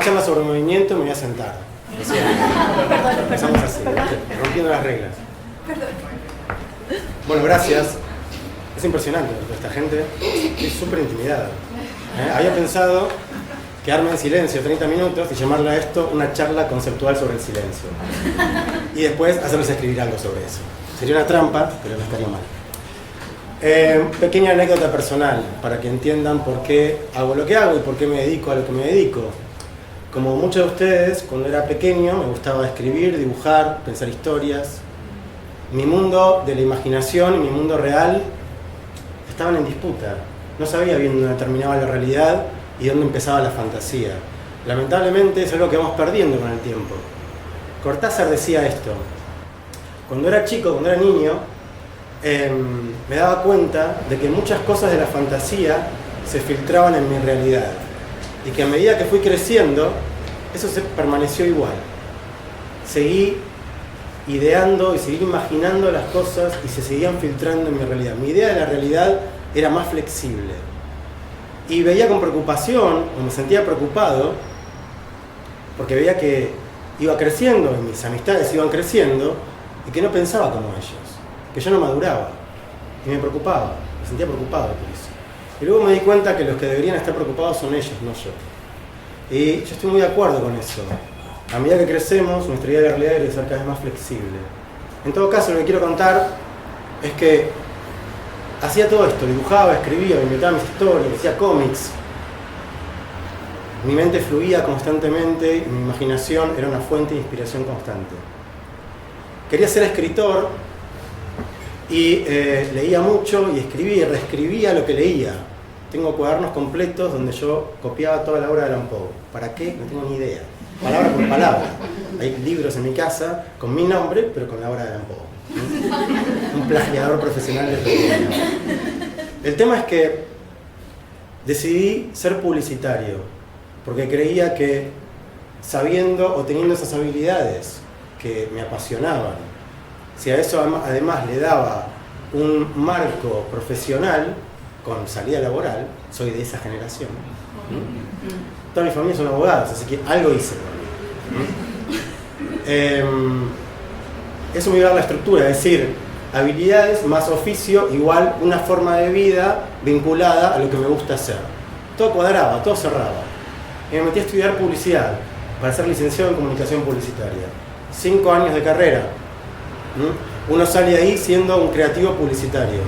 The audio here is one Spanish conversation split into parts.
charla sobre movimiento, me voy a sentar. Empezamos así, rompiendo las reglas. Bueno, gracias. Es impresionante esta gente, es súper intimidada. Había pensado quedarme en silencio 30 minutos y llamarle a esto una charla conceptual sobre el silencio. Y después hacerles escribir algo sobre eso. Sería una trampa, pero no estaría mal. Pequeña anécdota personal, para que entiendan por qué hago lo que hago y por qué me dedico a lo que me dedico. Como muchos de ustedes, cuando era pequeño me gustaba escribir, dibujar, pensar historias. Mi mundo de la imaginación y mi mundo real estaban en disputa. No sabía bien dónde terminaba la realidad y dónde empezaba la fantasía. Lamentablemente es algo que vamos perdiendo con el tiempo. Cortázar decía esto: cuando era chico, cuando era niño, me daba cuenta de que muchas cosas de la fantasía se filtraban en mi realidad y que a medida que fui creciendo, eso permaneció igual. Seguí ideando y seguí imaginando las cosas y se seguían filtrando en mi realidad. Mi idea de la realidad era más flexible. Y veía con preocupación, o me sentía preocupado, porque veía que iba creciendo y mis amistades iban creciendo y que no pensaba como ellos, que yo no maduraba. Y me preocupaba, me sentía preocupado por eso. Y luego me di cuenta que los que deberían estar preocupados son ellos, no yo. Y yo estoy muy de acuerdo con eso. A medida que crecemos, nuestra idea de la realidad debe ser cada vez más flexible. En todo caso, lo que quiero contar es que hacía todo esto, dibujaba, escribía, me inventaba mis historias, hacía cómics. Mi mente fluía constantemente y mi imaginación era una fuente de inspiración constante. Quería ser escritor y leía mucho y escribía y reescribía lo que leía. Tengo cuadernos completos donde yo copiaba toda la obra de Allan Poe. ¿Para qué? No tengo ni idea. Palabra por palabra. Hay libros en mi casa con mi nombre, pero con la obra de Allan Poe. Un plagiador profesional de pequeño. El tema es que decidí ser publicitario, porque creía que sabiendo o teniendo esas habilidades que me apasionaban, si a eso además le daba un marco profesional con salida laboral, soy de esa generación. Toda mi familia son abogados, así que algo hice por mí. Eso me iba a dar la estructura, es decir, habilidades más oficio igual una forma de vida vinculada a lo que me gusta hacer. Todo cuadraba, todo cerraba. Y me metí a estudiar publicidad para ser licenciado en comunicación publicitaria. 5 años de carrera. Uno sale ahí siendo un creativo publicitario.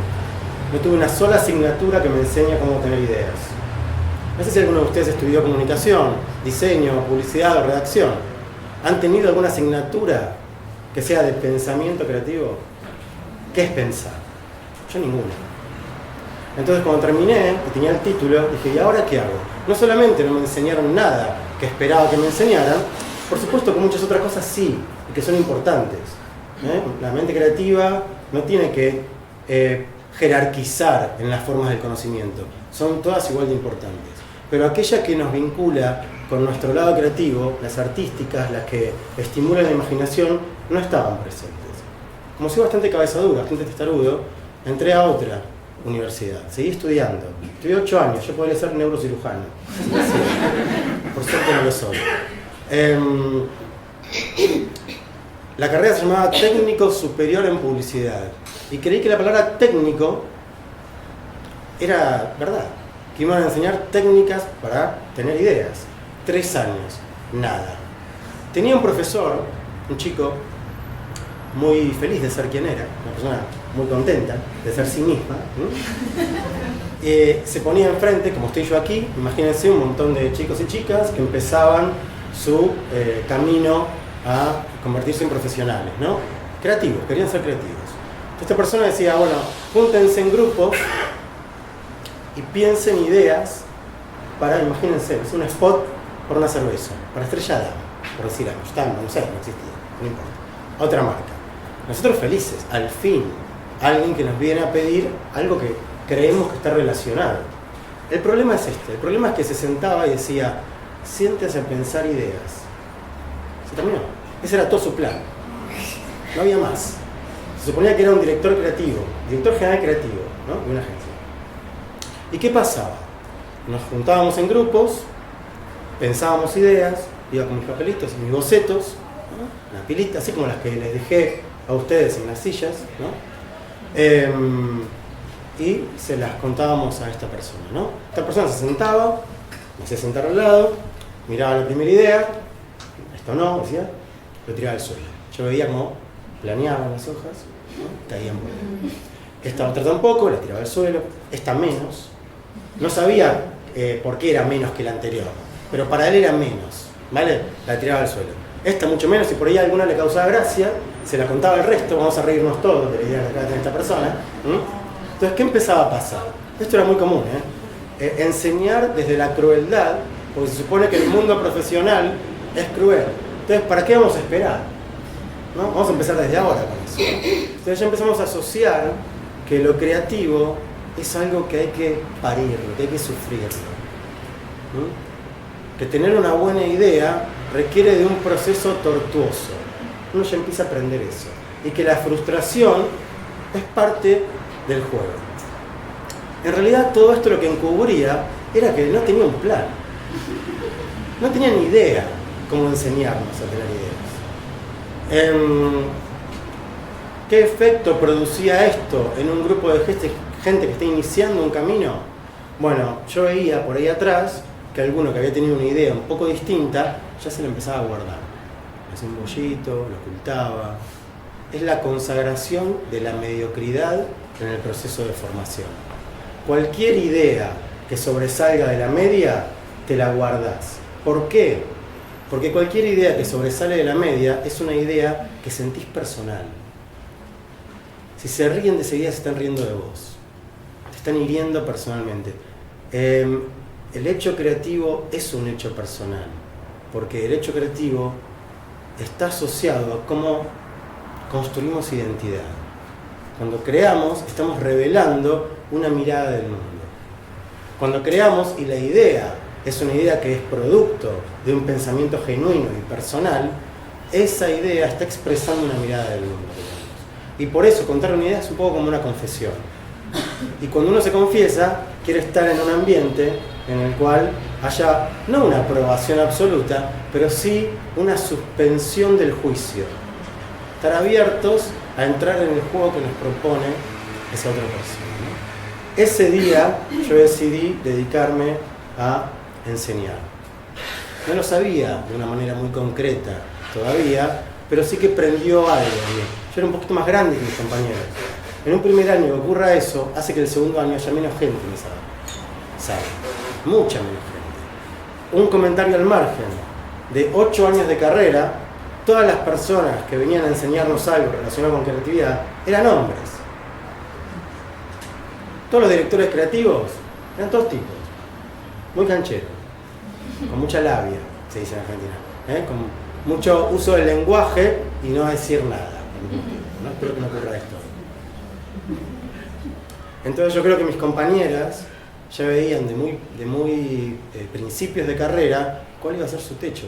No tuve una sola asignatura que me enseñe cómo tener ideas. No sé si alguno de ustedes estudió comunicación, diseño, publicidad o redacción. ¿Han tenido alguna asignatura que sea de pensamiento creativo? ¿Qué es pensar? Yo ninguna. Entonces cuando terminé y tenía el título, dije, ¿y ahora qué hago? No solamente no me enseñaron nada que esperaba que me enseñaran, por supuesto que muchas otras cosas sí, y que son importantes. La mente creativa no tiene que jerarquizar en las formas del conocimiento. Son todas igual de importantes. Pero aquella que nos vincula con nuestro lado creativo, las artísticas, las que estimulan la imaginación, no estaban presentes. Como soy bastante cabeza dura, bastante testarudo, entré a otra universidad, seguí estudiando. Estudié 8 años, yo podría ser neurocirujano. Por suerte no lo soy. La carrera se llamaba Técnico Superior en Publicidad. Y creí que la palabra técnico era verdad, que iban a enseñar técnicas para tener ideas. 3 años, nada. Tenía un profesor, un chico, muy feliz de ser quien era, una persona muy contenta de ser sí misma. Se ponía enfrente, como estoy yo aquí, imagínense un montón de chicos y chicas que empezaban su camino a convertirse en profesionales, ¿no? Creativos, querían ser creativos. Esta persona decía, bueno, júntense en grupos y piensen ideas para, imagínense, es un spot por una cerveza, para Estrella Damm, por decir algo, no sé, no existía, no importa. Otra marca. Nosotros felices, al fin, alguien que nos viene a pedir algo que creemos que está relacionado. El problema es el problema es que se sentaba y decía, siéntese a pensar ideas. Se terminó. Ese era todo su plan. No había más. Se suponía que era un director creativo, director general creativo, ¿no? De una agencia. ¿Y qué pasaba? Nos juntábamos en grupos pensábamos ideas, iba con mis papelitos y mis bocetos, ¿no? Una pilita, así como las que les dejé a ustedes en las sillas, ¿no? Y se las contábamos a esta persona, ¿no? Esta persona se sentaba, me hacía sentar al lado, miraba la primera idea, esto no, decía, lo tiraba al suelo. Yo veía cómo planeaban las hojas, ¿no? Caían por ahí. Esta otra tampoco, la tiraba al suelo, esta menos. No sabía por qué era menos que la anterior, pero para él era menos, ¿vale? La tiraba al suelo. Esta mucho menos, si por ahí a alguna le causaba gracia, se la contaba al resto, vamos a reírnos todos de la idea que acaba de tener esta persona. Entonces, ¿qué empezaba a pasar? Esto era muy común, enseñar desde la crueldad, porque se supone que el mundo profesional es cruel. Entonces, ¿para qué vamos a esperar? ¿No? Vamos a empezar desde ahora con eso. Entonces ya empezamos a asociar que lo creativo es algo que hay que parirlo, que hay que sufrirlo. Que tener una buena idea requiere de un proceso tortuoso. Uno ya empieza a aprender eso. Y que la frustración es parte del juego. En realidad todo esto lo que encubría era que no tenía un plan. No tenía ni idea cómo enseñarnos a tener ideas. ¿Qué efecto producía esto en un grupo de gente que está iniciando un camino? Bueno, yo veía por ahí atrás que alguno que había tenido una idea un poco distinta ya se la empezaba a guardar. Hacía un bollito, lo ocultaba. Es la consagración de la mediocridad en el proceso de formación. Cualquier idea que sobresalga de la media, te la guardás. ¿Por qué? Porque cualquier idea que sobresale de la media es una idea que sentís personal. Si se ríen de esa idea, se están riendo de vos. Te están hiriendo personalmente. El hecho creativo es un hecho personal, porque el hecho creativo está asociado a cómo construimos identidad. Cuando creamos, estamos revelando una mirada del mundo. Cuando creamos, y la idea es una idea que es producto de un pensamiento genuino y personal, esa idea está expresando una mirada del mundo. Y por eso contar una idea es un poco como una confesión. Y cuando uno se confiesa, quiere estar en un ambiente en el cual haya no una aprobación absoluta, pero sí una suspensión del juicio. Estar abiertos a entrar en el juego que nos propone esa otra persona, ¿no? Ese día yo decidí dedicarme a enseñar. No lo sabía de una manera muy concreta todavía, pero sí que prendió algo en mí. Yo era un poquito más grande que mis compañeros. En un primer año que ocurra eso, hace que el segundo año haya menos gente que sabe. Mucha menos gente. Un comentario al margen. De 8 años de carrera, todas las personas que venían a enseñarnos algo relacionado con creatividad eran hombres. Todos los directores creativos eran todos tipos. Muy cancheros. Con mucha labia, se dice en Argentina. Con mucho uso del lenguaje y no decir nada. No espero que no ocurra esto. Entonces yo creo que mis compañeras ya veían de muy principios de carrera cuál iba a ser su techo.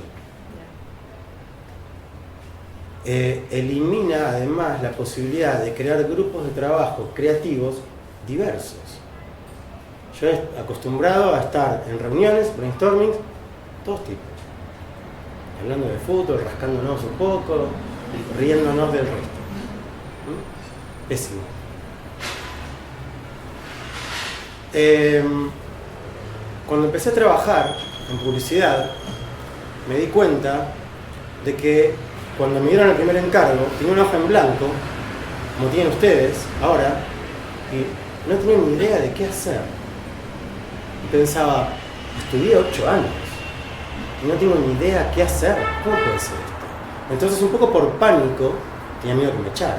Elimina además la posibilidad de crear grupos de trabajo creativos diversos. Yo he acostumbrado a estar en reuniones, brainstorming, todos tipos. Hablando de fútbol, rascándonos un poco, riéndonos del resto. Pésimo. Cuando empecé a trabajar en publicidad, me di cuenta de que cuando me dieron el primer encargo, tenía una hoja en blanco, como tienen ustedes ahora, y no tenía ni idea de qué hacer. Y pensaba, estudié 8 años y no tengo ni idea qué hacer. ¿Cómo puede ser esto? Entonces, un poco por pánico, tenía miedo que me echaran,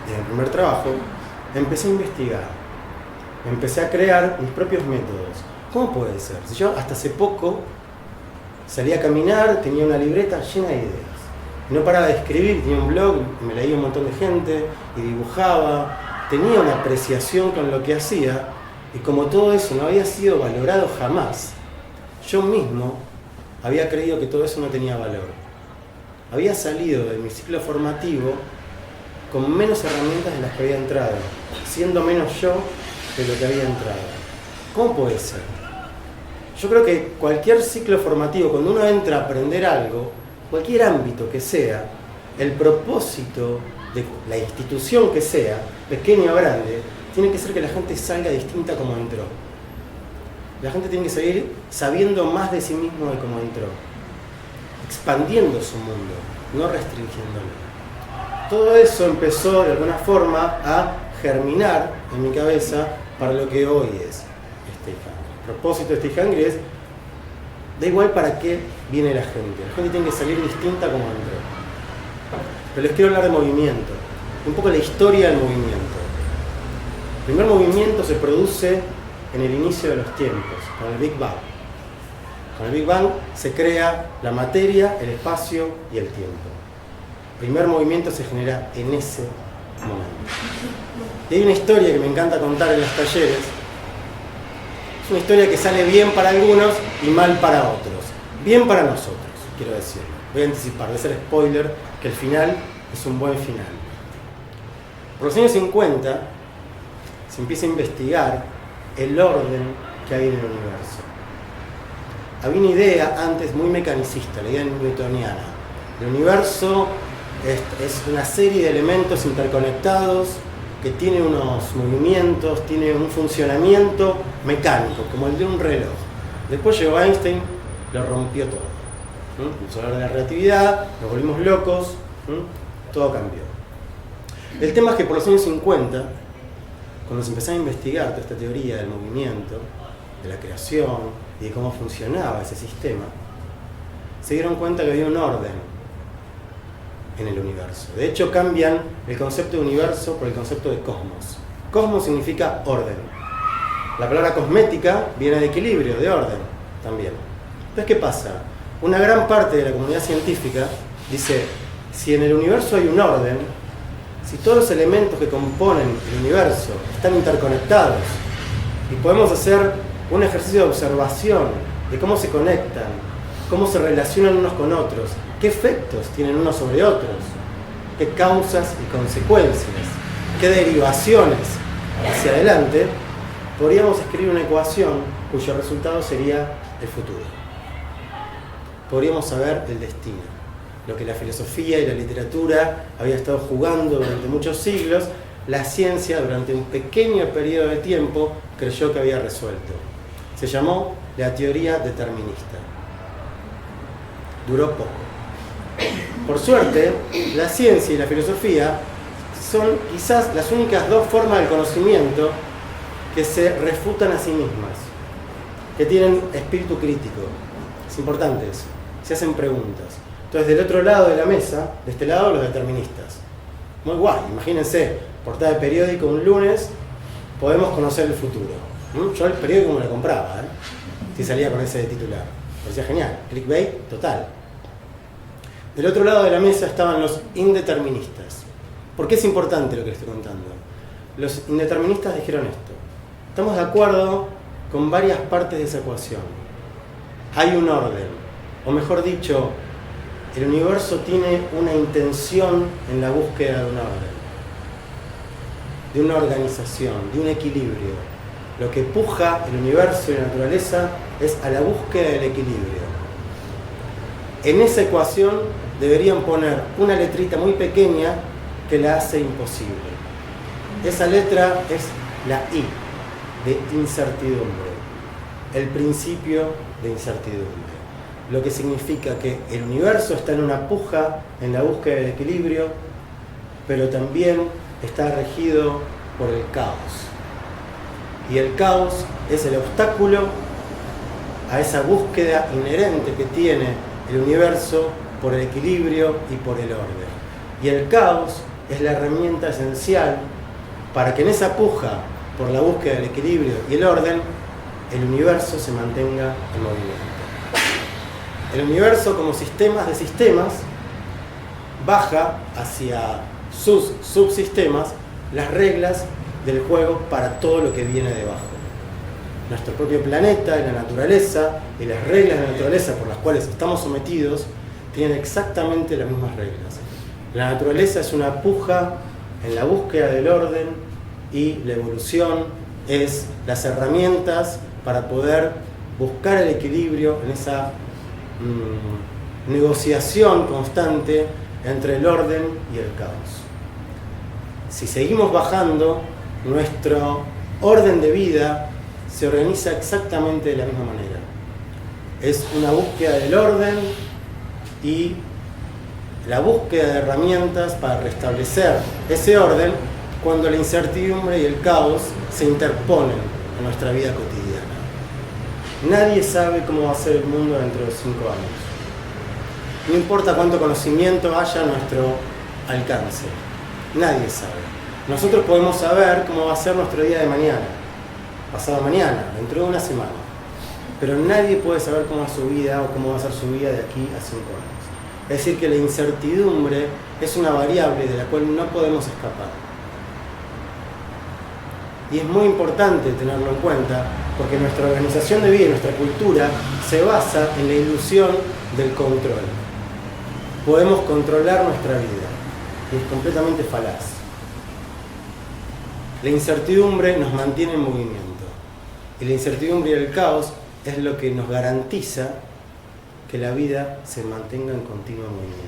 en el primer trabajo, empecé a investigar. Empecé a crear mis propios métodos. ¿Cómo puede ser? Si yo hasta hace poco salía a caminar, tenía una libreta llena de ideas. Y no paraba de escribir, tenía un blog, me leía un montón de gente y dibujaba. Tenía una apreciación con lo que hacía y como todo eso no había sido valorado jamás, yo mismo había creído que todo eso no tenía valor. Había salido de mi ciclo formativo con menos herramientas de las que había entrado, siendo menos yo de lo que había entrado. ¿Cómo puede ser? yo creo que cualquier ciclo formativo, cuando uno entra a aprender algo, cualquier ámbito que sea, el propósito de la institución que sea, pequeña o grande, tiene que ser que la gente salga distinta como entró. La gente tiene que salir sabiendo más de sí mismo de cómo entró, expandiendo su mundo, no restringiéndolo. Todo eso empezó de alguna forma a germinar en mi cabeza para lo que hoy es Stay Hungry. El propósito de Stay Hungry es, da igual para qué viene la gente tiene que salir distinta como entró. Pero les quiero hablar de movimiento, un poco la historia del movimiento. El primer movimiento se produce en el inicio de los tiempos, con el Big Bang. Con el Big Bang se crea la materia, el espacio y el tiempo. El primer movimiento se genera en ese momento. Y hay una historia que me encanta contar en los talleres. Es una historia que sale bien para algunos y mal para otros. Bien para nosotros, quiero decirlo. Voy a anticipar, voy a hacer spoiler, que el final es un buen final. Por los años 50 se empieza a investigar el orden que hay en el universo. Había una idea antes muy mecanicista, la idea newtoniana. El universo es una serie de elementos interconectados que tienen unos movimientos, tiene un funcionamiento mecánico, como el de un reloj. Después llegó Einstein, lo rompió todo. Empezó a hablar de la relatividad, nos volvimos locos, todo cambió. El tema es que por los años 50, cuando se empezaba a investigar toda esta teoría del movimiento, de la creación y de cómo funcionaba ese sistema, se dieron cuenta que había un orden en el universo. De hecho, cambian el concepto de universo por el concepto de cosmos. Cosmos significa orden. La palabra cosmética viene de equilibrio, de orden también. Entonces, ¿qué pasa? Una gran parte de la comunidad científica dice, si en el universo hay un orden, si todos los elementos que componen el universo están interconectados y podemos hacer un ejercicio de observación de cómo se conectan, cómo se relacionan unos con otros, qué efectos tienen unos sobre otros, qué causas y consecuencias, qué derivaciones hacia adelante, podríamos escribir una ecuación cuyo resultado sería el futuro. Podríamos saber el destino, lo que la filosofía y la literatura había estado jugando durante muchos siglos, la ciencia durante un pequeño periodo de tiempo creyó que había resuelto. Se llamó la teoría determinista. Duró poco. Por suerte, la ciencia y la filosofía son quizás las únicas dos formas del conocimiento que se refutan a sí mismas, que tienen espíritu crítico. Es importante eso. Se hacen preguntas. Entonces, del otro lado de la mesa, de este lado, los deterministas. Muy guay, imagínense, portada de periódico un lunes, podemos conocer el futuro. Yo el periódico me lo compraba, si salía con ese titular. Me parecía genial, clickbait total. Del otro lado de la mesa estaban los indeterministas. ¿Por qué es importante lo que les estoy contando? Los indeterministas dijeron esto. Estamos de acuerdo con varias partes de esa ecuación. Hay un orden, o mejor dicho, el universo tiene una intención en la búsqueda de un orden, de una organización, de un equilibrio. Lo que puja el universo y la naturaleza es a la búsqueda del equilibrio. En esa ecuación deberían poner una letrita muy pequeña que la hace imposible. Esa letra es la I, de incertidumbre, el principio de incertidumbre. Lo que significa que el universo está en una puja en la búsqueda del equilibrio, pero también está regido por el caos. Y el caos es el obstáculo a esa búsqueda inherente que tiene el universo por el equilibrio y por el orden. Y el caos es la herramienta esencial para que en esa puja por la búsqueda del equilibrio y el orden, el universo se mantenga en movimiento. El universo, como sistemas de sistemas, baja hacia sus subsistemas las reglas del juego para todo lo que viene debajo. Nuestro propio planeta y la naturaleza y las reglas de la naturaleza por las cuales estamos sometidos tienen exactamente las mismas reglas. La naturaleza es una puja en la búsqueda del orden y la evolución es las herramientas para poder buscar el equilibrio en esa negociación constante entre el orden y el caos. Si seguimos bajando, nuestro orden de vida se organiza exactamente de la misma manera. Es una búsqueda del orden y la búsqueda de herramientas para restablecer ese orden cuando la incertidumbre y el caos se interponen en nuestra vida cotidiana. Nadie sabe cómo va a ser el mundo dentro de 5 años. No importa cuánto conocimiento haya a nuestro alcance. Nadie sabe. Nosotros podemos saber cómo va a ser nuestro día de mañana, pasado mañana, dentro de una semana. Pero nadie puede saber cómo es su vida o cómo va a ser su vida de aquí a 5 años. Es decir, que la incertidumbre es una variable de la cual no podemos escapar. Y es muy importante tenerlo en cuenta porque nuestra organización de vida y nuestra cultura se basa en la ilusión del control. Podemos controlar nuestra vida y es completamente falaz. La incertidumbre nos mantiene en movimiento y la incertidumbre y el caos es lo que nos garantiza que la vida se mantenga en continuo movimiento.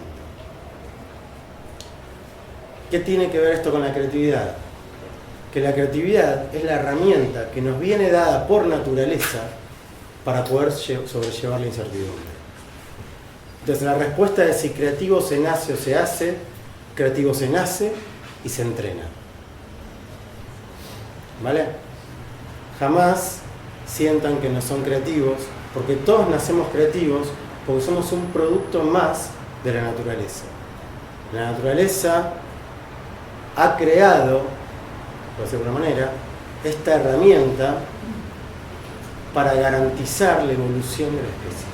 ¿Qué tiene que ver esto con la creatividad? Que la creatividad es la herramienta que nos viene dada por naturaleza para poder sobrellevar la incertidumbre. Entonces la respuesta es si creativo se nace o se hace, creativo se nace y se entrena. ¿Vale? Jamás sientan que no son creativos, porque todos nacemos creativos, porque somos un producto más de la naturaleza. La naturaleza ha creado, por decirlo de alguna manera, esta herramienta para garantizar la evolución de la especie.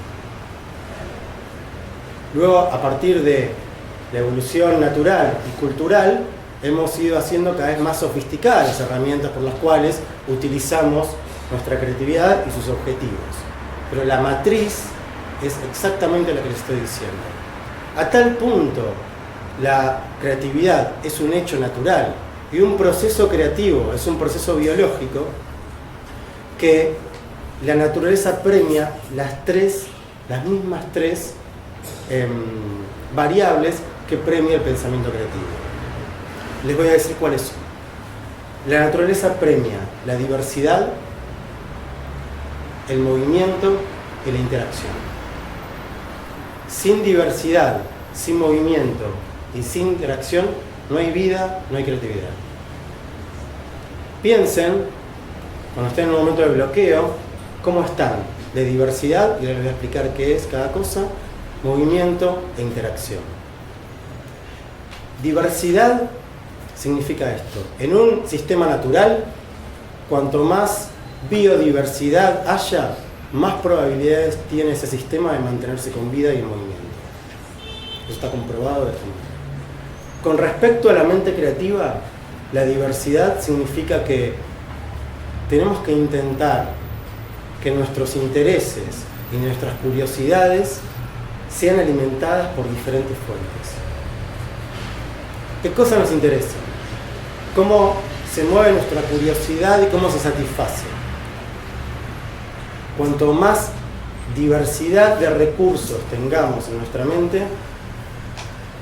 Luego, a partir de la evolución natural y cultural, hemos ido haciendo cada vez más sofisticadas las herramientas por las cuales utilizamos nuestra creatividad y sus objetivos. Pero la matriz es exactamente la que les estoy diciendo. A tal punto, la creatividad es un hecho natural y un proceso creativo es un proceso biológico que la naturaleza premia las mismas tres variables que premia el pensamiento creativo. Les voy a decir cuáles son. La naturaleza premia la diversidad, el movimiento y la interacción. Sin diversidad, sin movimiento y sin interacción no hay vida, no hay creatividad. Piensen, cuando estén en un momento de bloqueo, cómo están de diversidad, y les voy a explicar qué es cada cosa, movimiento e interacción. Diversidad significa esto. En un sistema natural, cuanto más biodiversidad haya, más probabilidades tiene ese sistema de mantenerse con vida y en movimiento. Eso está comprobado de esta manera. Con respecto a la mente creativa, la diversidad significa que tenemos que intentar que nuestros intereses y nuestras curiosidades sean alimentadas por diferentes fuentes. ¿Qué cosas nos interesan? ¿Cómo se mueve nuestra curiosidad y cómo se satisface? Cuanto más diversidad de recursos tengamos en nuestra mente,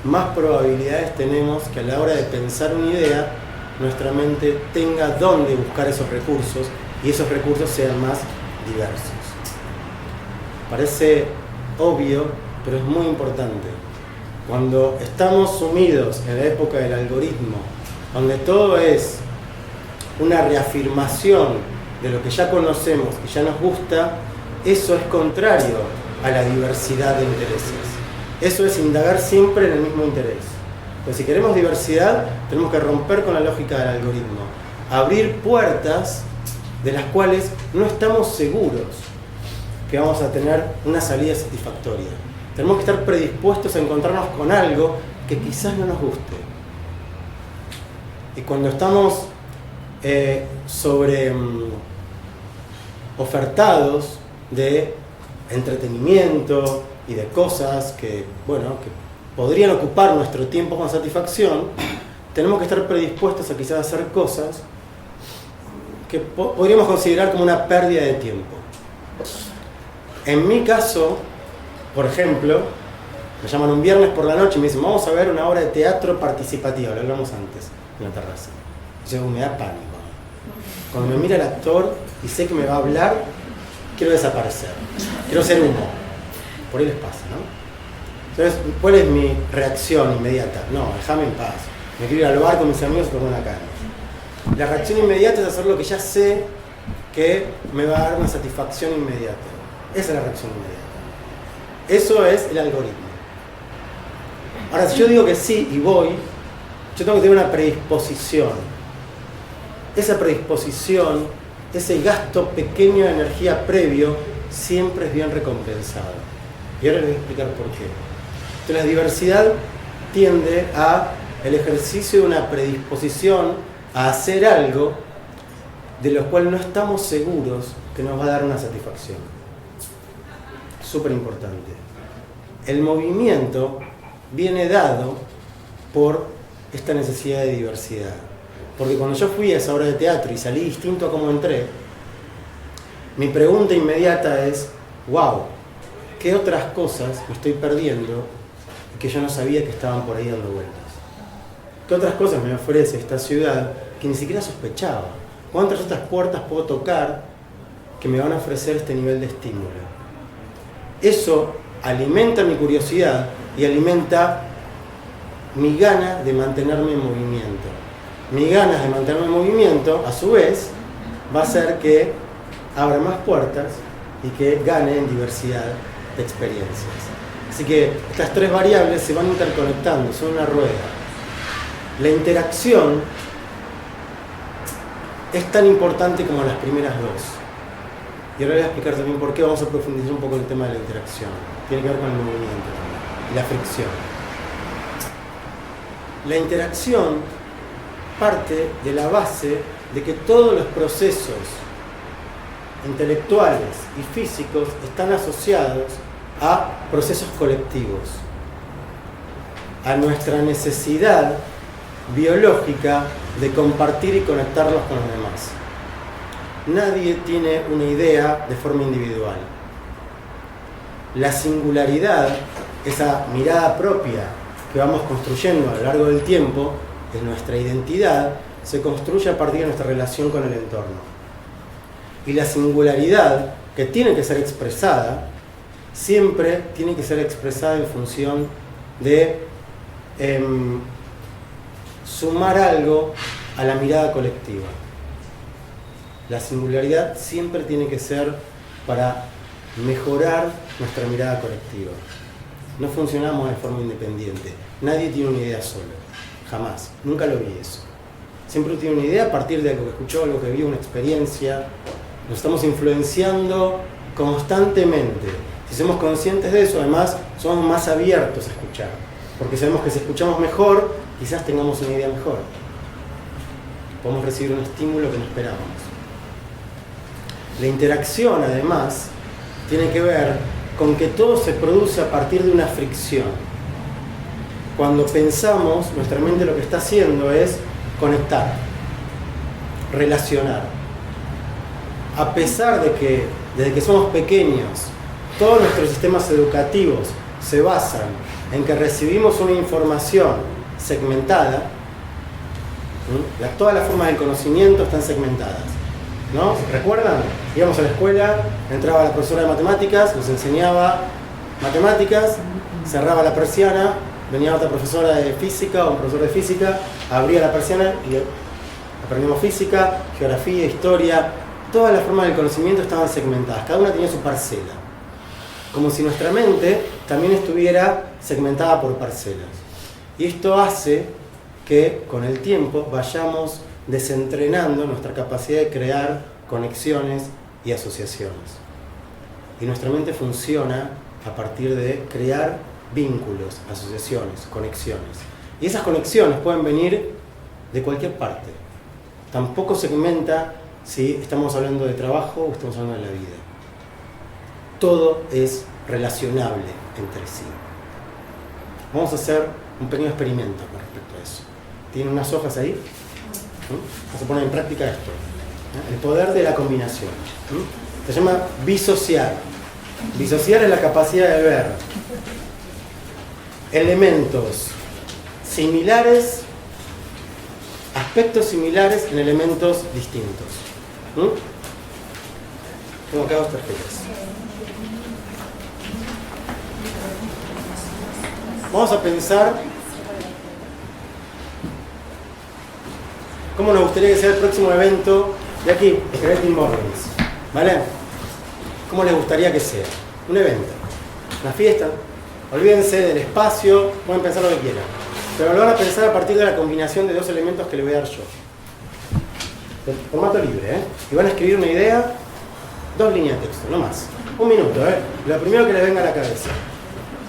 más probabilidades tenemos que a la hora de pensar una idea, nuestra mente tenga dónde buscar esos recursos y esos recursos sean más diversos. Parece obvio, pero es muy importante. Cuando estamos sumidos en la época del algoritmo, donde todo es una reafirmación de lo que ya conocemos y ya nos gusta, eso es contrario a la diversidad de intereses. Eso es indagar siempre en el mismo interés. Pues si queremos diversidad, tenemos que romper con la lógica del algoritmo, abrir puertas de las cuales no estamos seguros que vamos a tener una salida satisfactoria. Tenemos que estar predispuestos a encontrarnos con algo que quizás no nos guste. Y cuando estamos ofertados de entretenimiento y de cosas que podrían ocupar nuestro tiempo con satisfacción, tenemos que estar predispuestos a quizás hacer cosas que podríamos considerar como una pérdida de tiempo. En mi caso, por ejemplo, me llaman un viernes por la noche y me dicen, vamos a ver una obra de teatro participativa, lo hablamos antes, en la terraza. Y yo me da pánico. Cuando me mira el actor y sé que me va a hablar, quiero desaparecer, quiero ser humo. Por ahí les pasa, ¿no? Entonces, ¿cuál es mi reacción inmediata? No, déjame en paz. Me quiero ir al bar con mis amigos y tomar una caña. La reacción inmediata es hacer lo que ya sé que me va a dar una satisfacción inmediata. Esa es la reacción inmediata. Eso es el algoritmo. Ahora, si yo digo que sí y voy, yo tengo que tener una predisposición. Esa predisposición, ese gasto pequeño de energía previo, siempre es bien recompensado. Y ahora les voy a explicar por qué. Entonces, la diversidad tiende a el ejercicio de una predisposición a hacer algo de lo cual no estamos seguros que nos va a dar una satisfacción. Súper importante. El movimiento viene dado por esta necesidad de diversidad. Porque cuando yo fui a esa obra de teatro y salí distinto a como entré, mi pregunta inmediata es, wow, ¿qué otras cosas me estoy perdiendo que yo no sabía que estaban por ahí dando vueltas? ¿Qué otras cosas me ofrece esta ciudad que ni siquiera sospechaba? ¿Cuántas otras puertas puedo tocar que me van a ofrecer este nivel de estímulo? Eso alimenta mi curiosidad y alimenta mi gana de mantenerme en movimiento. Mi ganas de mantenerme en movimiento, a su vez, va a hacer que abra más puertas y que gane en diversidad de experiencias. Así que estas tres variables se van interconectando, son una rueda. La interacción es tan importante como las primeras dos. Y ahora voy a explicar también por qué. Vamos a profundizar un poco en el tema de la interacción. Tiene que ver con el movimiento también, y la fricción. La interacción parte de la base de que todos los procesos intelectuales y físicos están asociados a procesos colectivos, a nuestra necesidad biológica de compartir y conectarlos con los demás. Nadie tiene una idea de forma individual. La singularidad, esa mirada propia que vamos construyendo a lo largo del tiempo, es nuestra identidad, se construye a partir de nuestra relación con el entorno. Y la singularidad, que tiene que ser expresada, siempre tiene que ser expresada en función de sumar algo a la mirada colectiva. La singularidad siempre tiene que ser para mejorar nuestra mirada colectiva. No funcionamos de forma independiente. Nadie tiene una idea solo. Jamás. Nunca lo vi eso. Siempre tiene una idea a partir de algo que escuchó, algo que vio, una experiencia. Nos estamos influenciando constantemente. Si somos conscientes de eso, además, somos más abiertos a escuchar. Porque sabemos que si escuchamos mejor, quizás tengamos una idea mejor. Podemos recibir un estímulo que no esperábamos. La interacción, además, tiene que ver con que todo se produce a partir de una fricción. Cuando pensamos, nuestra mente lo que está haciendo es conectar, relacionar. A pesar de que, desde que somos pequeños, todos nuestros sistemas educativos se basan en que recibimos una información segmentada, todas las formas del conocimiento están segmentadas, ¿no? ¿Recuerdan? Íbamos a la escuela, entraba la profesora de matemáticas, nos enseñaba matemáticas, cerraba la persiana, venía otra profesora de física o un profesor de física, abría la persiana y aprendimos física, geografía, historia. Todas las formas del conocimiento estaban segmentadas, cada una tenía su parcela. Como si nuestra mente también estuviera segmentada por parcelas. Y esto hace que con el tiempo vayamos desentrenando nuestra capacidad de crear conexiones y asociaciones. Y nuestra mente funciona a partir de crear vínculos, asociaciones, conexiones. Y esas conexiones pueden venir de cualquier parte. Tampoco segmenta si estamos hablando de trabajo o estamos hablando de la vida. Todo es relacionable entre sí. Vamos a hacer un pequeño experimento con respecto a eso. ¿Tienen unas hojas ahí? Vamos a poner en práctica esto. El poder de la combinación. Se llama bisociar. Disociar es la capacidad de ver elementos similares, aspectos similares en elementos distintos. Tengo acá dos tarjetas. Vamos a pensar cómo nos gustaría que sea el próximo evento de aquí, Creative Mornings. ¿Vale? ¿Cómo les gustaría que sea? Un evento, una fiesta. Olvídense del espacio, pueden pensar lo que quieran. Pero lo van a pensar a partir de la combinación de dos elementos que les voy a dar yo. En formato libre, ¿eh? Y van a escribir una idea, 2 líneas de texto, no más. 1 minuto, ¿eh? Lo primero que les venga a la cabeza.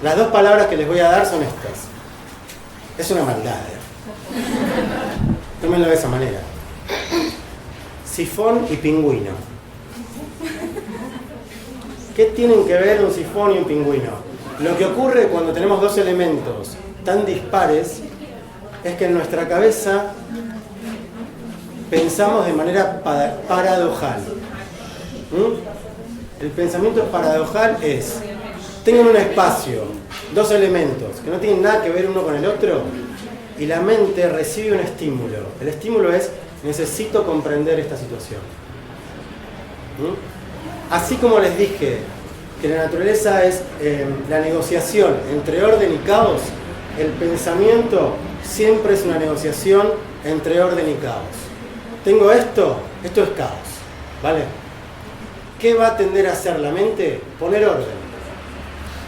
Las 2 palabras que les voy a dar son estas. Es una maldad, ¿eh? Tómenlo de esa manera. Sifón y pingüino. ¿Qué tienen que ver un sifón y un pingüino? Lo que ocurre cuando tenemos 2 elementos tan dispares es que en nuestra cabeza pensamos de manera paradojal. El pensamiento paradojal es: tengo en un espacio 2 elementos que no tienen nada que ver uno con el otro y la mente recibe un estímulo. El estímulo es: necesito comprender esta situación. Así como les dije que la naturaleza es la negociación entre orden y caos, el pensamiento siempre es una negociación entre orden y caos. Tengo esto es caos, ¿vale? ¿Qué va a tender a hacer la mente? Poner orden.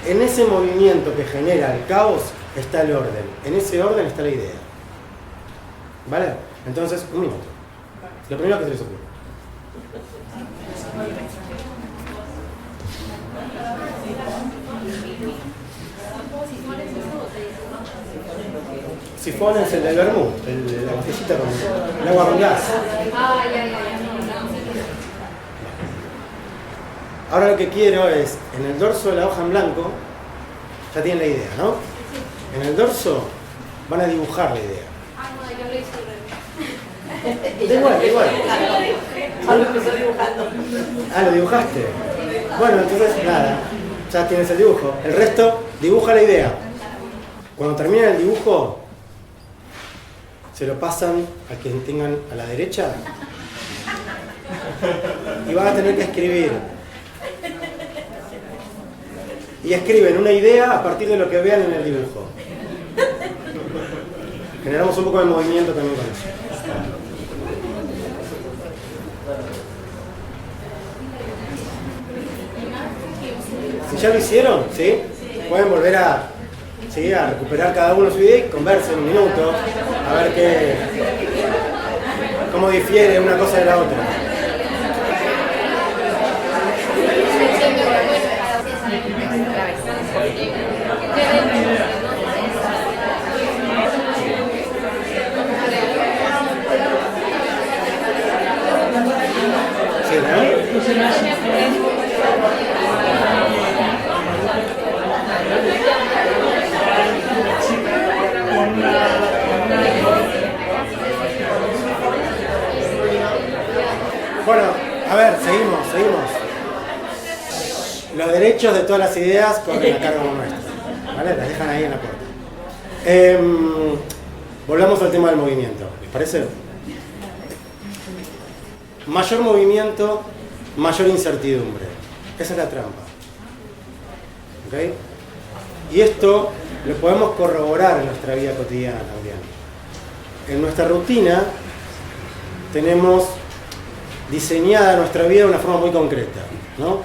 En ese movimiento que genera el caos está el orden. En ese orden está la idea. ¿Vale? Entonces, 1 minuto. Lo primero que se les ocurre. Sifón es el del vermú, la botellita con el agua con gas. Ahora lo que quiero es, en el dorso de la hoja en blanco, ya tienen la idea, ¿no? En el dorso van a dibujar la idea. Da igual. Lo empezó dibujando. ¿Lo dibujaste? Bueno, entonces nada, ya tienes el dibujo. El resto, dibuja la idea. Cuando termina el dibujo, se lo pasan a quien tengan a la derecha y van a tener que escribir. Y escriben una idea a partir de lo que vean en el dibujo. Generamos un poco de movimiento también con eso. Si ya lo hicieron, ¿sí? Pueden volver a recuperar cada uno su idea y conversen 1 minuto a ver cómo difiere una cosa de la otra. ¿Sí, no? Bueno, a ver, seguimos. Los derechos de todas las ideas corren a cargo nuestro, ¿vale? Las dejan ahí en la puerta. Volvamos al tema del movimiento, ¿les parece? Mayor movimiento, mayor incertidumbre. Esa es la trampa. ¿Ok? Y esto lo podemos corroborar en nuestra vida cotidiana también. En nuestra rutina tenemos diseñada nuestra vida de una forma muy concreta, ¿no?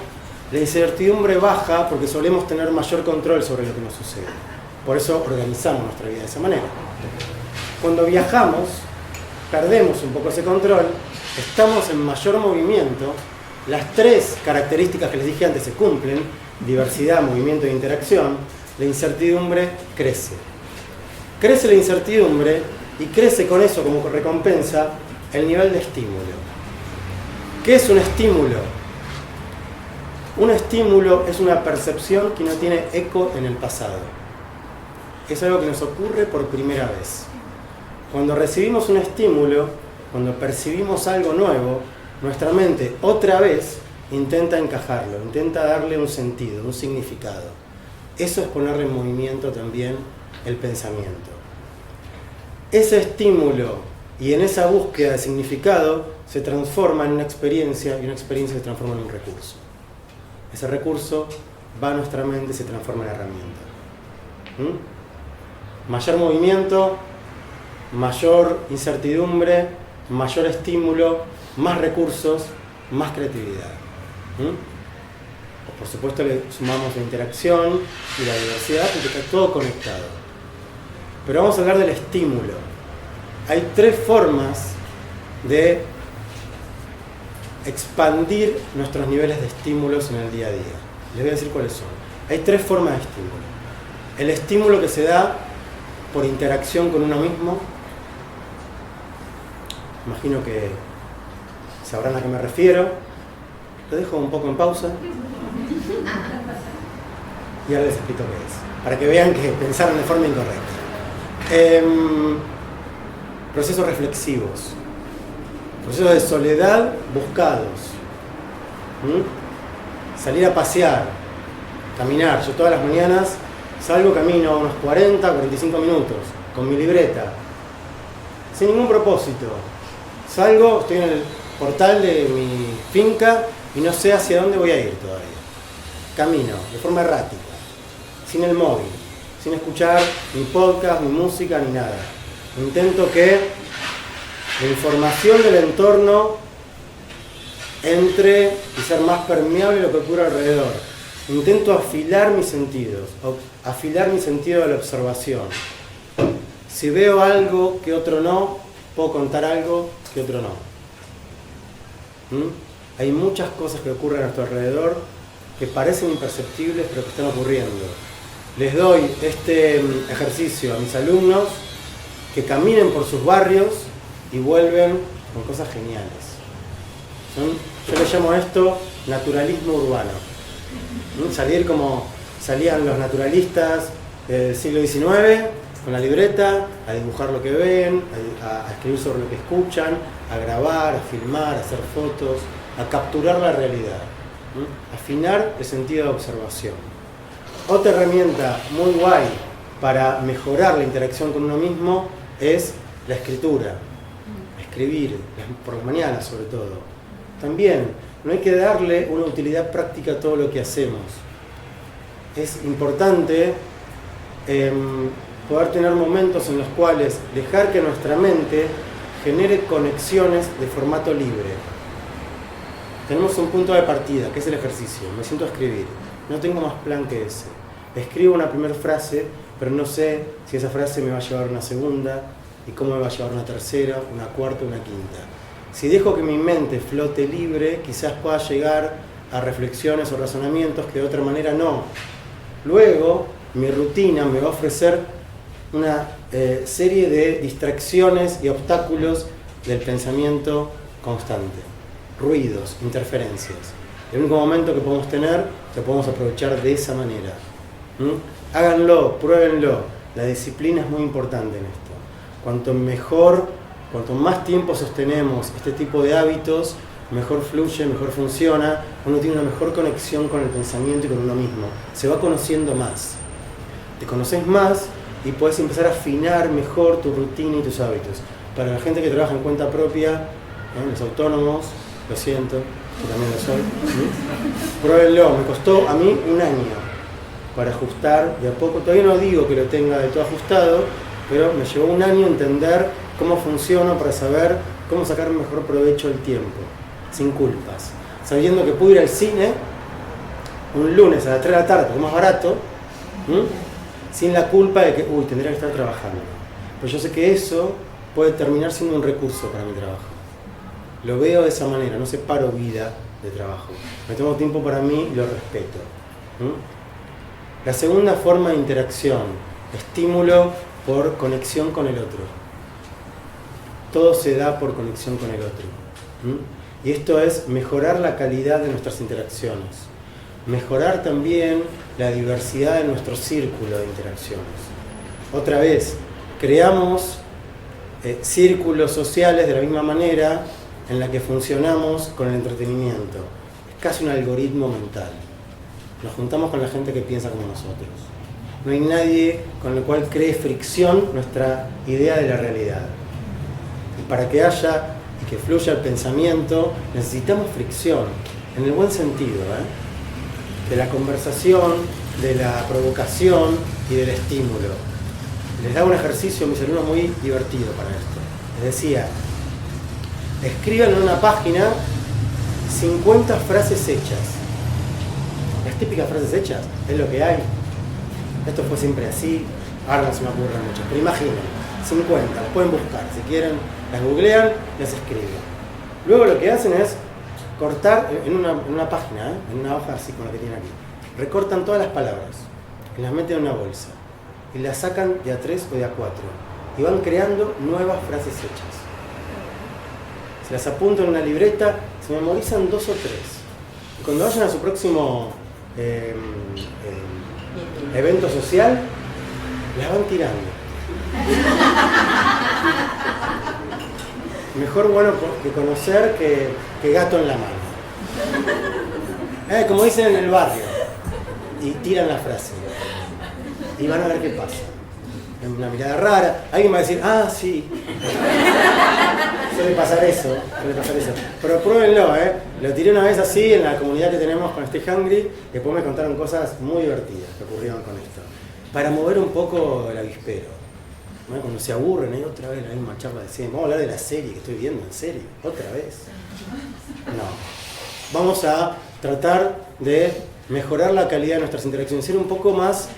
La incertidumbre baja porque solemos tener mayor control sobre lo que nos sucede. Por eso organizamos nuestra vida de esa manera. Cuando viajamos, perdemos un poco ese control, estamos en mayor movimiento, las 3 características que les dije antes se cumplen: diversidad, movimiento e interacción. La incertidumbre crece. Crece la incertidumbre y crece con eso como recompensa el nivel de estímulo. ¿Qué es un estímulo? Un estímulo es una percepción que no tiene eco en el pasado. Es algo que nos ocurre por primera vez. Cuando recibimos un estímulo, cuando percibimos algo nuevo, nuestra mente otra vez intenta encajarlo, intenta darle un sentido, un significado. Eso es ponerle en movimiento también el pensamiento. Ese estímulo y en esa búsqueda de significado se transforma en una experiencia y una experiencia se transforma en un recurso. Ese recurso va a nuestra mente y se transforma en herramienta. Mayor movimiento, mayor incertidumbre, mayor estímulo, más recursos, más creatividad. Por supuesto le sumamos la interacción y la diversidad porque está todo conectado. Pero vamos a hablar del estímulo. Hay 3 formas de expandir nuestros niveles de estímulos en el día a día. Les voy a decir cuáles son. Hay 3 formas de estímulo. El estímulo que se da por interacción con uno mismo. Imagino que sabrán a qué me refiero. Lo dejo un poco en pausa. Y ahora les explico qué es. Para que vean que pensaron de forma incorrecta. Procesos reflexivos. Procesos de soledad buscados. Salir a pasear. Caminar. Yo todas las mañanas salgo, camino unos 40, 45 minutos. Con mi libreta. Sin ningún propósito. Salgo, estoy en el portal de mi finca y no sé hacia dónde voy a ir todavía. Camino, de forma errática, sin el móvil, sin escuchar ni podcast, ni música, ni nada. Intento que la información del entorno entre y ser más permeable a lo que ocurre alrededor. Intento afilar mis sentidos, afilar mi sentido de la observación. Si veo algo que otro no, puedo contar algo que otro no. Hay muchas cosas que ocurren a nuestro alrededor que parecen imperceptibles pero que están ocurriendo. Les doy este ejercicio a mis alumnos que caminen por sus barrios y vuelven con cosas geniales. Yo le llamo a esto naturalismo urbano. Salir como salían los naturalistas del siglo XIX, con la libreta, a dibujar lo que ven, a escribir sobre lo que escuchan, a grabar, a filmar, a hacer fotos, a capturar la realidad. Afinar el sentido de observación. Otra herramienta muy guay para mejorar la interacción con uno mismo es la escritura. Escribir, por las mañanas sobre todo. También, no hay que darle una utilidad práctica a todo lo que hacemos. Es importante poder tener momentos en los cuales dejar que nuestra mente genere conexiones de formato libre. Tenemos un punto de partida, que es el ejercicio. Me siento a escribir. No tengo más plan que ese. Escribo una primera frase, pero no sé si esa frase me va a llevar a una segunda, y cómo me va a llevar una tercera, una cuarta, una quinta. Si dejo que mi mente flote libre, quizás pueda llegar a reflexiones o razonamientos que de otra manera no. Luego, mi rutina me va a ofrecer una serie de distracciones y obstáculos del pensamiento constante. Ruidos, interferencias. El único momento que podemos tener, lo podemos aprovechar de esa manera. Háganlo, pruébenlo. La disciplina es muy importante en esto. Cuanto mejor, cuanto más tiempo sostenemos este tipo de hábitos, mejor fluye, mejor funciona, uno tiene una mejor conexión con el pensamiento y con uno mismo. Se va conociendo más. Te conoces más y puedes empezar a afinar mejor tu rutina y tus hábitos. Para la gente que trabaja en cuenta propia, los autónomos, lo siento, yo también lo soy. Pruébenlo, me costó a mí un año para ajustar de a poco. Todavía no digo que lo tenga de todo ajustado, pero me llevó un año entender cómo funciona para saber cómo sacar mejor provecho del tiempo, sin culpas. Sabiendo que puedo ir al cine un lunes a las 3 de la tarde, porque es más barato, sin la culpa de que, tendría que estar trabajando. Pero yo sé que eso puede terminar siendo un recurso para mi trabajo. Lo veo de esa manera, no separo vida de trabajo. Me tomo tiempo para mí y lo respeto. La segunda forma de interacción, estímulo por conexión con el otro. Todo se da por conexión con el otro. Y esto es mejorar la calidad de nuestras interacciones. Mejorar también la diversidad de nuestro círculo de interacciones. Otra vez, creamos círculos sociales de la misma manera en la que funcionamos con el entretenimiento. casi un algoritmo mental. Nos juntamos con la gente que piensa como nosotros. No hay nadie con el cual cree fricción nuestra idea de la realidad. Y para que haya y que fluya el pensamiento, necesitamos fricción, en el buen sentido, de la conversación, de la provocación y del estímulo. Les daba un ejercicio a mis alumnos muy divertido para esto. Les decía, escriban en una página 50 frases hechas. Las típicas frases hechas, es lo que hay. Esto fue siempre así, ahora no se me ocurren muchas, pero imaginen, 50, las pueden buscar, si quieren, las googlean, las escriben. Luego lo que hacen es cortar en una página, en una hoja así como la que tienen aquí, recortan todas las palabras y las meten en una bolsa y las sacan de A3 o de A4 y van creando nuevas frases hechas. Se las apuntan en una libreta, se memorizan 2 o 3 y cuando vayan a su próximo evento social, las van tirando. Mejor bueno que conocer que gato en la mano. Como dicen en el barrio. Y tiran la frase. Y van a ver qué pasa. Una mirada rara. Alguien va a decir, ah, sí. Suele pasar eso. Pero pruébenlo, Lo tiré una vez así en la comunidad que tenemos con Stay Hungry. Y después me contaron cosas muy divertidas que ocurrieron con esto. Para mover un poco el avispero. Cuando se aburren, otra vez la misma charla de vamos a hablar de la serie que estoy viendo, ¿en serio? ¿Otra vez? No. Vamos a tratar de mejorar la calidad de nuestras interacciones, ser un poco más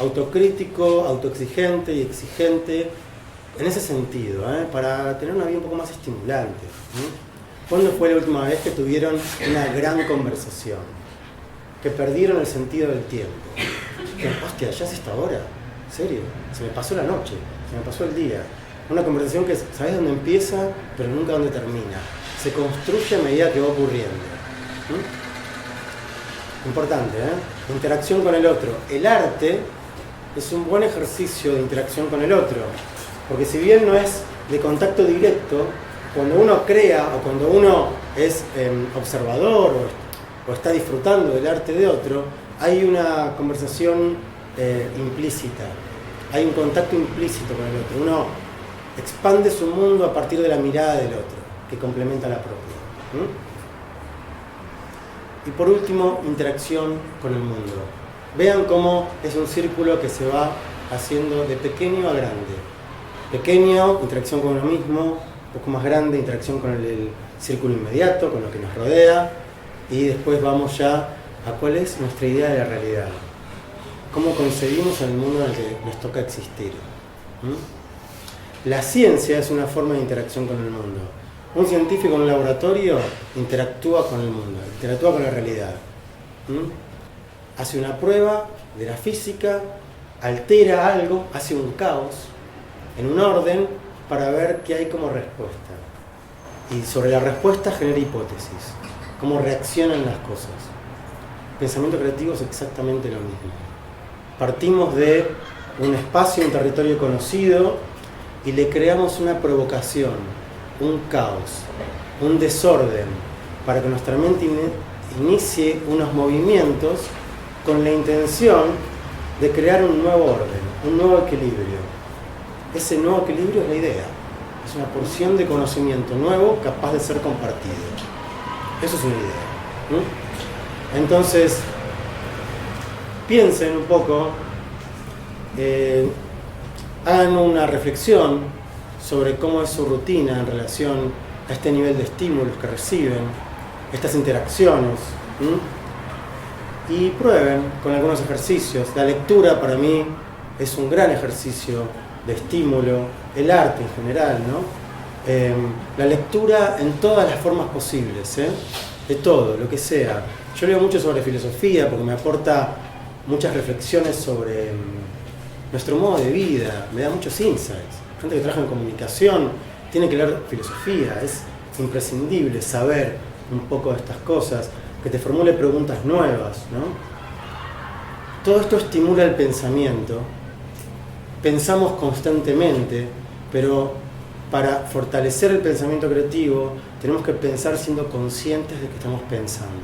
autocrítico, autoexigente y exigente en ese sentido, para tener una vida un poco más estimulante. ¿Cuándo fue la última vez que tuvieron una gran conversación? Que perdieron el sentido del tiempo. Que, hostia, ya es esta hora. ¿En serio? Se me pasó la noche, se me pasó el día. Una conversación que sabes dónde empieza, pero nunca dónde termina. Se construye a medida que va ocurriendo. Importante, Interacción con el otro. El arte es un buen ejercicio de interacción con el otro. Porque si bien no es de contacto directo, cuando uno crea o cuando uno es observador o está disfrutando del arte de otro, hay una conversación implícita, hay un contacto implícito con el otro, uno expande su mundo a partir de la mirada del otro, que complementa la propia. Y por último, interacción con el mundo. Vean cómo es un círculo que se va haciendo de pequeño a grande. Pequeño, interacción con uno mismo, un poco más grande, interacción con el círculo inmediato, con lo que nos rodea, y después vamos ya a cuál es nuestra idea de la realidad. Cómo concebimos el mundo en el que nos toca existir. La ciencia es una forma de interacción con el mundo. Un científico en un laboratorio interactúa con el mundo, interactúa con la realidad. Hace una prueba de la física, altera algo, hace un caos en un orden para ver qué hay como respuesta. Y sobre la respuesta genera hipótesis, cómo reaccionan las cosas. El pensamiento creativo es exactamente lo mismo. Partimos de un espacio, un territorio conocido y le creamos una provocación, un caos, un desorden, para que nuestra mente inicie unos movimientos con la intención de crear un nuevo orden, un nuevo equilibrio. Ese nuevo equilibrio es la idea, es una porción de conocimiento nuevo capaz de ser compartido. Eso es una idea. Entonces, piensen un poco, hagan una reflexión sobre cómo es su rutina en relación a este nivel de estímulos que reciben, estas interacciones, y prueben con algunos ejercicios. La lectura para mí es un gran ejercicio de estímulo, el arte en general, la lectura en todas las formas posibles, de todo, lo que sea. Yo leo mucho sobre filosofía porque me aporta muchas reflexiones sobre nuestro modo de vida, me da muchos insights. Gente que trabaja en comunicación tiene que leer filosofía, es imprescindible saber un poco de estas cosas, que te formule preguntas nuevas, Todo esto estimula el pensamiento, pensamos constantemente, pero para fortalecer el pensamiento creativo tenemos que pensar siendo conscientes de que estamos pensando.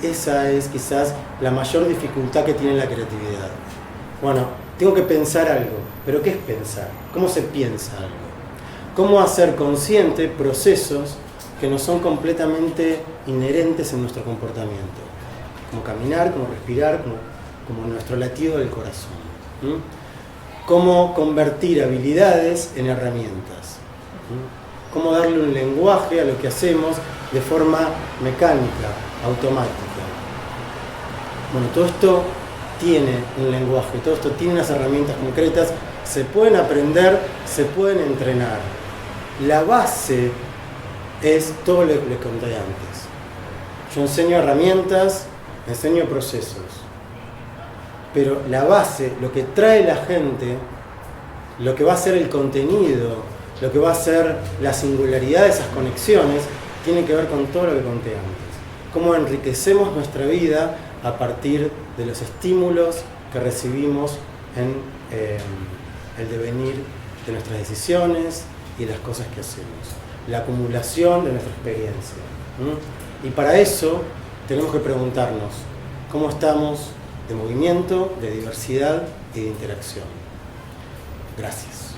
Esa es quizás la mayor dificultad que tiene la creatividad. Bueno, tengo que pensar algo, pero ¿qué es pensar? ¿Cómo se piensa algo? ¿Cómo hacer consciente procesos que no son completamente inherentes en nuestro comportamiento? Como caminar, como respirar, como nuestro latido del corazón. Cómo convertir habilidades en herramientas. Cómo darle un lenguaje a lo que hacemos de forma mecánica, automática. Bueno, todo esto tiene un lenguaje, todo esto tiene unas herramientas concretas, se pueden aprender, se pueden entrenar. La base es todo lo que les conté antes. Yo enseño herramientas, enseño procesos. Pero la base, lo que trae la gente, lo que va a ser el contenido, lo que va a ser la singularidad de esas conexiones, tiene que ver con todo lo que conté antes. Cómo enriquecemos nuestra vida a partir de los estímulos que recibimos en el devenir de nuestras decisiones y las cosas que hacemos. La acumulación de nuestra experiencia. Y para eso tenemos que preguntarnos cómo estamos de movimiento, de diversidad y de interacción. Gracias.